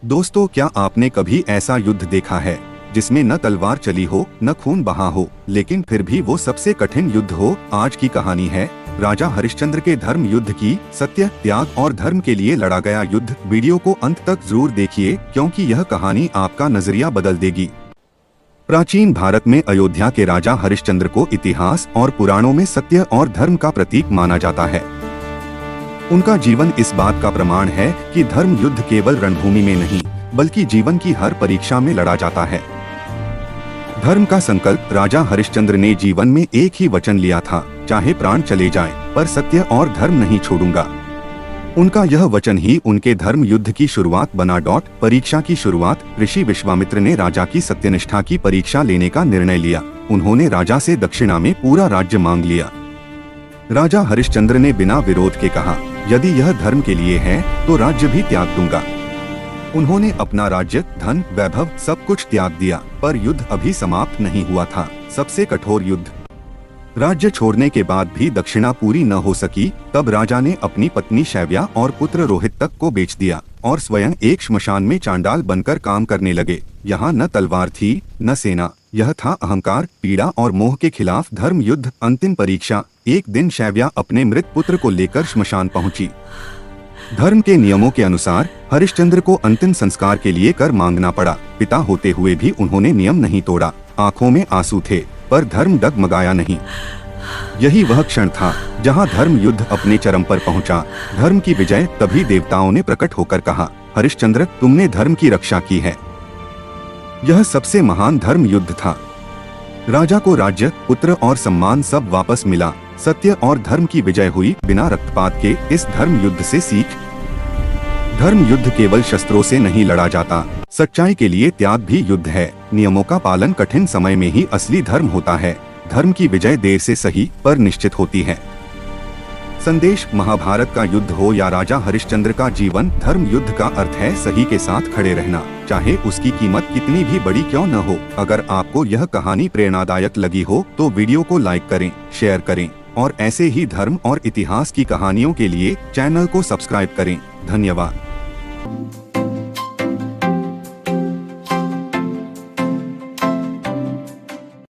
दोस्तों, क्या आपने कभी ऐसा युद्ध देखा है जिसमें न तलवार चली हो न खून बहा हो, लेकिन फिर भी वो सबसे कठिन युद्ध हो? आज की कहानी है राजा हरिश्चंद्र के धर्म युद्ध की। सत्य, त्याग और धर्म के लिए लड़ा गया युद्ध। वीडियो को अंत तक जरूर देखिए क्योंकि यह कहानी आपका नजरिया बदल देगी। प्राचीन भारत में अयोध्या के राजा हरिश्चंद्र को इतिहास और पुराणों में सत्य और धर्म का प्रतीक माना जाता है। उनका जीवन इस बात का प्रमाण है कि धर्म युद्ध केवल रणभूमि में नहीं बल्कि जीवन की हर परीक्षा में लड़ा जाता है। धर्म का संकल्प राजा हरिश्चंद्र ने जीवन में एक ही वचन लिया था, चाहे प्राण चले जाएं, पर सत्य और धर्म नहीं छोड़ूंगा। उनका यह वचन ही उनके धर्म युद्ध की शुरुआत बना। परीक्षा की शुरुआत। ऋषि विश्वामित्र ने राजा की सत्यनिष्ठा की परीक्षा लेने का निर्णय लिया। उन्होंने राजा से दक्षिणा में पूरा राज्य मांग लिया। राजा हरिश्चंद्र ने बिना विरोध के कहा, यदि यह धर्म के लिए है तो राज्य भी त्याग दूंगा। उन्होंने अपना राज्य, धन, वैभव सब कुछ त्याग दिया। पर युद्ध अभी समाप्त नहीं हुआ था। सबसे कठोर युद्ध। राज्य छोड़ने के बाद भी दक्षिणा पूरी न हो सकी। तब राजा ने अपनी पत्नी शैव्या और पुत्र रोहित तक को बेच दिया और स्वयं एक श्मशान में चांडाल बनकर काम करने लगे। यहाँ न तलवार थी न सेना, यह था अहंकार, पीड़ा और मोह के खिलाफ धर्म युद्ध। अंतिम परीक्षा। एक दिन शैव्या अपने मृत पुत्र को लेकर श्मशान पहुंची। धर्म के नियमों के अनुसार हरिश्चंद्र को अंतिम संस्कार के लिए कर मांगना पड़ा। पिता होते हुए भी उन्होंने नियम नहीं तोड़ा। आंखों में आंसू थे पर धर्म डगमगाया नहीं। यही वह क्षण था जहां धर्म युद्ध अपने चरम पर पहुंचा। धर्म की विजय। तभी देवताओं ने प्रकट होकर कहा, हरिश्चंद्र, तुमने धर्म की रक्षा की है। यह सबसे महान धर्म युद्ध था। राजा को राज्य, पुत्र और सम्मान सब वापस मिला। सत्य और धर्म की विजय हुई बिना रक्तपात के। इस धर्म युद्ध से सीख। धर्म युद्ध केवल शस्त्रों से नहीं लड़ा जाता, सच्चाई के लिए त्याग भी युद्ध है। नियमों का पालन कठिन समय में ही असली धर्म होता है। धर्म की विजय देर से सही पर निश्चित होती है। संदेश। महाभारत का युद्ध हो या राजा हरिश्चंद्र का जीवन, धर्म युद्ध का अर्थ है सही के साथ खड़े रहना, चाहे उसकी कीमत कितनी भी बड़ी क्यों न हो। अगर आपको यह कहानी प्रेरणादायक लगी हो तो वीडियो को लाइक करें, शेयर करें और ऐसे ही धर्म और इतिहास की कहानियों के लिए चैनल को सब्सक्राइब करें। धन्यवाद।